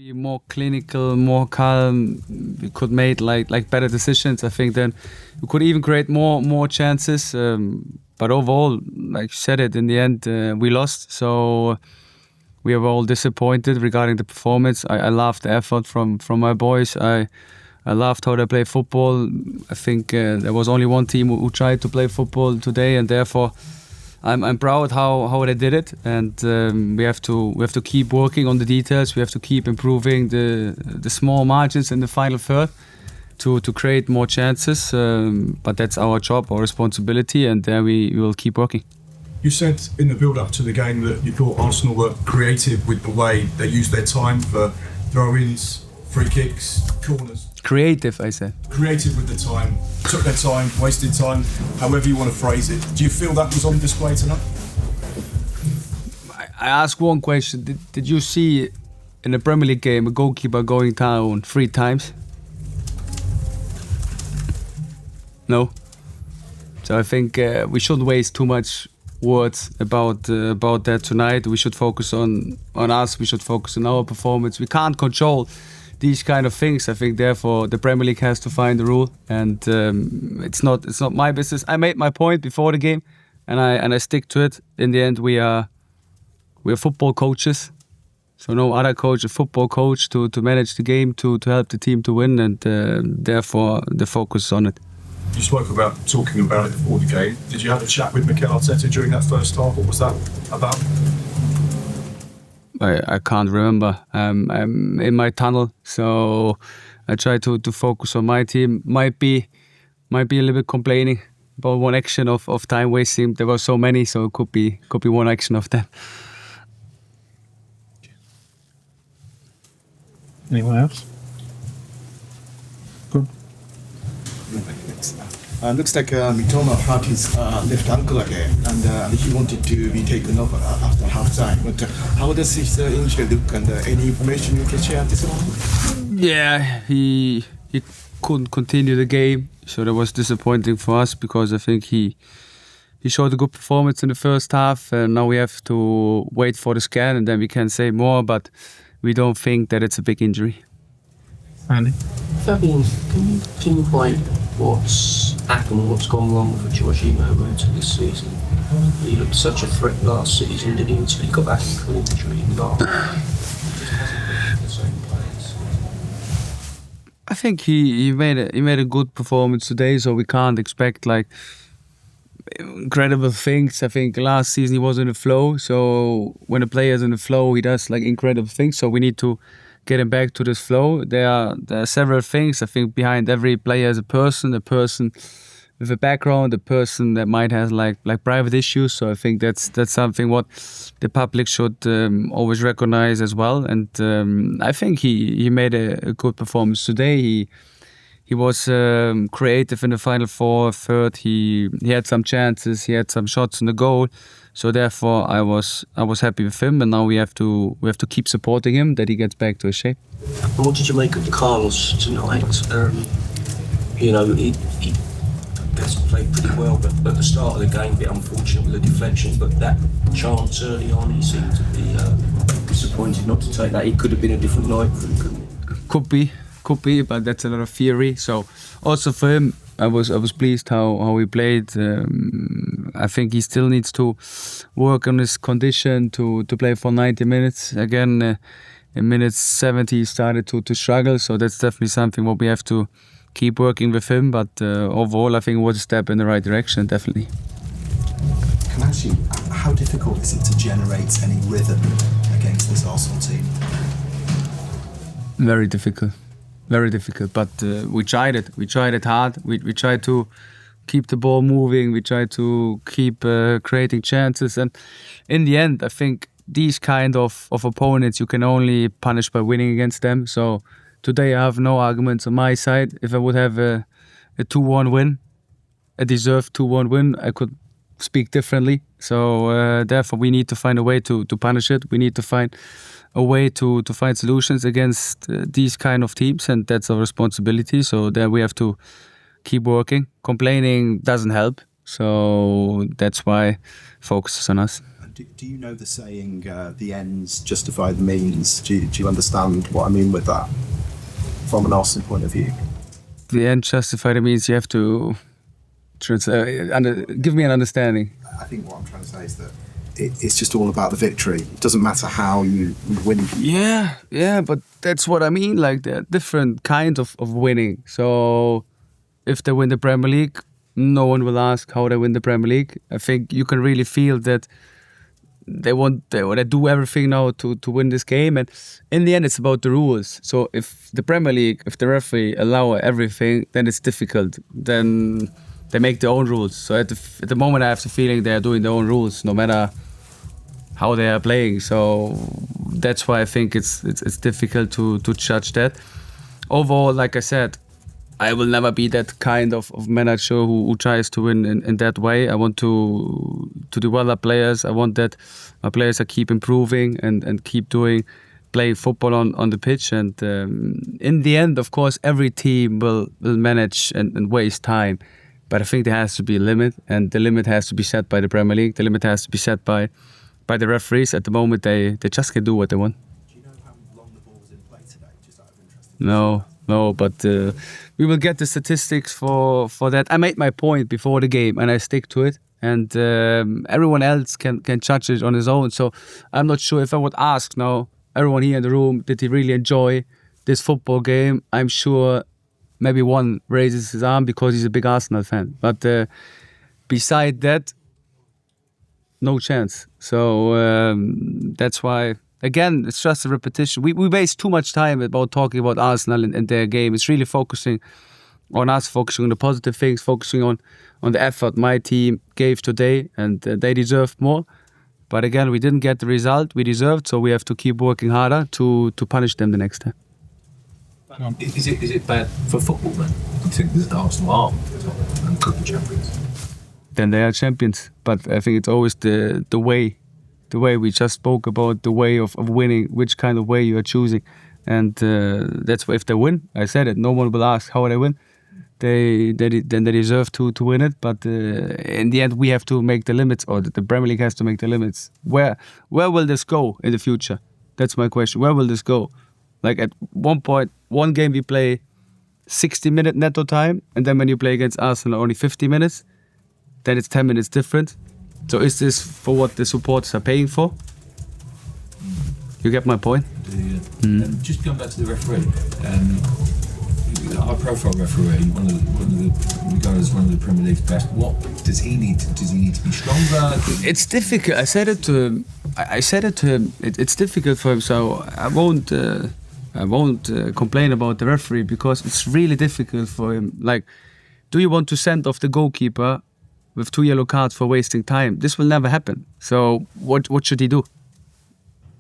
be more clinical, more calm. We could make like better decisions. I think then we could even create more chances. But overall, like you said it, in the end we lost. So we were all disappointed regarding the performance. I loved the effort from my boys. I loved how they play football. I think there was only one team who tried to play football today, and therefore I'm proud how they did it. And we have to keep working on the details. We have to keep improving the small margins in the final third to create more chances. But that's our job, our responsibility, and there we will keep working. You said in the build-up to the game that you thought Arsenal were creative with the way they used their time for throw-ins, free kicks, corners. Creative, I said. Creative with the time, took their time, wasted time, however you want to phrase it. Do you feel that was on display tonight? I ask one question. Did you see in the Premier League game a goalkeeper going down 3 times? No. So I think we shouldn't waste too much words about that tonight. We should focus on us. We should focus on our performance. We can't control these kind of things. I think therefore the Premier League has to find the rule, and it's not my business. I made my point before the game, and I stick to it. In the end, we're football coaches, so no other coach, a football coach to manage the game, to help the team to win, and therefore the focus is on it. You spoke about talking about it before the game. Did you have a chat with Mikel Arteta during that first half? What was that about? I can't remember. I'm in my tunnel, so I try to focus on my team. Might be a little bit complaining about one action of time wasting. There were so many, so it could be one action of that. Anyone else? Good. Looks like Mitoma hurt his left ankle again, and he wanted to be taken off after half time. But how does his injury look, and any information you can share at this moment? Yeah, he couldn't continue the game, so that was disappointing for us because I think he showed a good performance in the first half, and now we have to wait for the scan and then we can say more, but we don't think that it's a big injury. Andy? Fabian, can you pinpoint what's happened, what's gone wrong with Jorginho into this season? He looked such a threat last season, didn't he, until he got back into injury and I think he made a good performance today, so we can't expect like incredible things. I think last season he was in the flow, so when a player is in the flow, he does like incredible things. So we need to get him back to this flow. There are several things. I think behind every player is a person with a background, a person that might have like private issues. So I think that's something what the public should always recognize as well. And I think he made a good performance today. He was creative in the final third. He had some chances. He had some shots in the goal. So therefore, I was happy with him, and now we have to keep supporting him that he gets back to his shape. What did you make of Carlos tonight? He played pretty well, but at the start of the game, a bit unfortunate with the deflection. But that chance early on, he seemed to be disappointed not to take that. It could have been a different night for him, couldn't it? Could be, but that's a lot of theory. So also for him, I was pleased how he played. I think he still needs to work on his condition to play for 90 minutes. Again, in minutes 70 he started to struggle, so that's definitely something what we have to keep working with him. But overall, I think it was a step in the right direction, definitely. Can I ask you, how difficult is it to generate any rhythm against this Arsenal team? Very difficult, but we tried it. We tried it hard. We tried to keep the ball moving. We tried to keep creating chances. And in the end, I think these kind of opponents, you can only punish by winning against them. So today I have no arguments on my side. If I would have a 2-1 win, a deserved 2-1 win, I could speak differently. So therefore we need to find a way to punish it. We need to find a way to find solutions against these kind of teams, and that's our responsibility. So there we have to keep working. Complaining doesn't help, so that's why focus is on us. Do you know the saying, the ends justify the means? Do you understand what I mean with that from an Arsenal point of view? The end justify the means. You have to give me an understanding. I think what I'm trying to say is that it's just all about the victory. It doesn't matter how you win. Yeah, but that's what I mean. Like, there are different kinds of winning. So if they win the Premier League, no one will ask how they win the Premier League. I think you can really feel that they do everything now to win this game, and in the end it's about the rules. So if the Premier League, if the referee allow everything, then it's difficult. Then they make their own rules. So at the moment I have the feeling they are doing their own rules, no matter how they are playing. So that's why I think it's difficult to judge that. Overall, like I said, I will never be that kind of manager who tries to win in that way. I want to develop players. I want that my players are keep improving and keep playing football on the pitch. And in the end, of course, every team will manage and waste time. But I think there has to be a limit, and the limit has to be set by the Premier League. The limit has to be set by the referees. At the moment, they just can do what they want. Do you know how long the ball was in play today, just out of interest? No, but we will get the statistics for that. I made my point before the game, and I stick to it. And everyone else can judge it on his own. So I'm not sure if I would ask now everyone here in the room, did he really enjoy this football game? I'm sure maybe one raises his arm because he's a big Arsenal fan. But beside that, no chance. So that's why, again, it's just a repetition. We waste too much time about talking about Arsenal and their game. It's really focusing on us, focusing on the positive things, focusing on the effort my team gave today, and they deserved more. But again, we didn't get the result we deserved, so we have to keep working harder to punish them the next time. Is it bad for football then? Do you think that Arsenal are and could be champions? Then they are champions. But I think it's always the way we just spoke about, the way of winning, which kind of way you are choosing. And that's why if they win, I said it, no one will ask how they win. Then they deserve to win it. But in the end, we have to make the limits, or the Premier League has to make the limits. Where will this go in the future? That's my question. Where will this go? Like, at one point, one game we play 60-minute netto time, and then when you play against Arsenal only 50 minutes, then it's 10 minutes different. So is this for what the supporters are paying for? You get my point? Just going back to the referee, high profile referee, one of the regarded as one of the Premier League's best. What does he need to be stronger? It's difficult. I said it to him. It's difficult for him, so I won't complain about the referee, because it's really difficult for him. Like, do you want to send off the goalkeeper with 2 yellow cards for wasting time? This will never happen. So what should he do?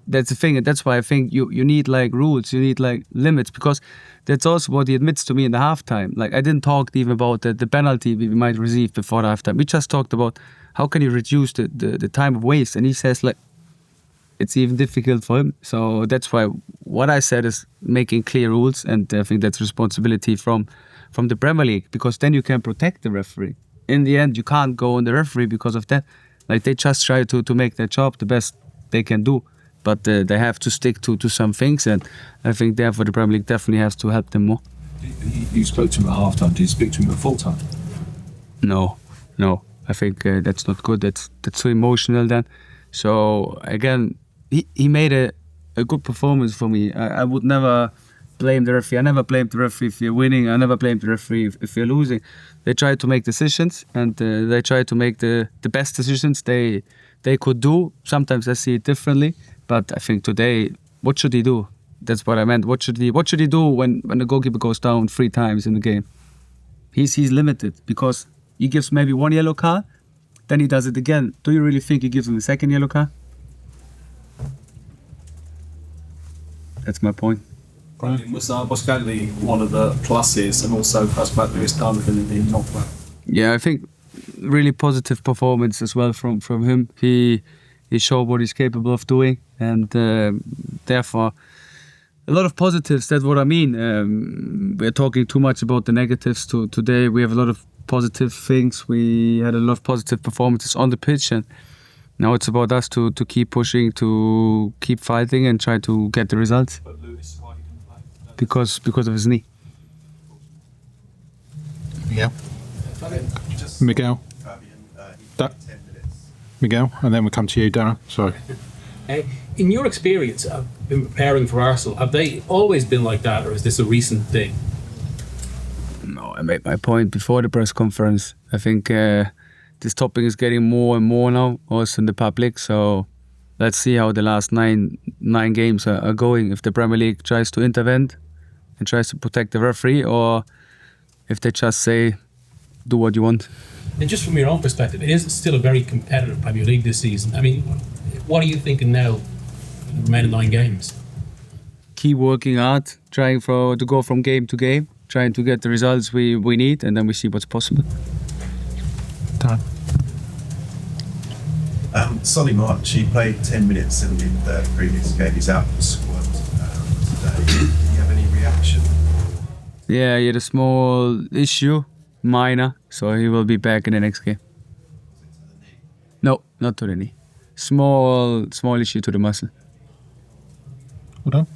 That's the thing, and that's why I think you need like rules, you need like limits, because that's also what he admits to me in the halftime. Like, I didn't talk even about the penalty we might receive before the halftime. We just talked about how can you reduce the time of waste, and he says like it's even difficult for him. So that's why what I said is making clear rules, and I think that's responsibility from the Premier League, because then you can protect the referee. In the end, you can't go on the referee because of that. Like, they just try to make their job the best they can do. But they have to stick to some things, and I think therefore the Premier League definitely has to help them more. You spoke to him at half time. Did you speak to him at full time? No. I think that's not good. That's so emotional then. So again, he made a good performance for me. I would never blame the referee. I never blamed the referee if you're winning. I never blamed the referee if you're losing. They try to make decisions, and they try to make the best decisions they could do. Sometimes I see it differently. But I think today, what should he do? That's what I meant. What should he do when the goalkeeper goes down 3 times in the game? He's limited, because he gives maybe 1 yellow card, then he does it again. Do you really think he gives him a 2nd yellow card? That's my point. Was going to be one of the pluses, and also perhaps back to his time within the top player? Yeah, I think really positive performance as well from him. He showed what he's capable of doing, and therefore a lot of positives. That's what I mean. We're talking too much about the negatives today. We have a lot of positive things. We had a lot of positive performances on the pitch, and Now it's about us to keep pushing, to keep fighting and try to get the results. But Lewis, why he didn't play? Because of his knee. Yeah. Just Miguel. Fabian, he Da- played 10 minutes. Miguel, and then we come to you, Darren. Sorry. In your experience of been preparing for Arsenal, have they always been like that, or is this a recent thing? No, I made my point before the press conference. I think this topic is getting more and more now, also in the public. So let's see how the last nine games are going. If the Premier League tries to intervene and tries to protect the referee, or if they just say, do what you want. And just from your own perspective, it is still a very competitive Premier League this season. I mean, what are you thinking now, the remaining 9 games? Keep working hard, trying to go from game to game, trying to get the results we need, and then we see what's possible. Darren. Solly March, he played 10 minutes in the previous game. He's out of the squad today. Do you have any reaction? Yeah, he had a small issue, minor, so he will be back in the next game. No, not to the knee. Small issue to the muscle. Well done.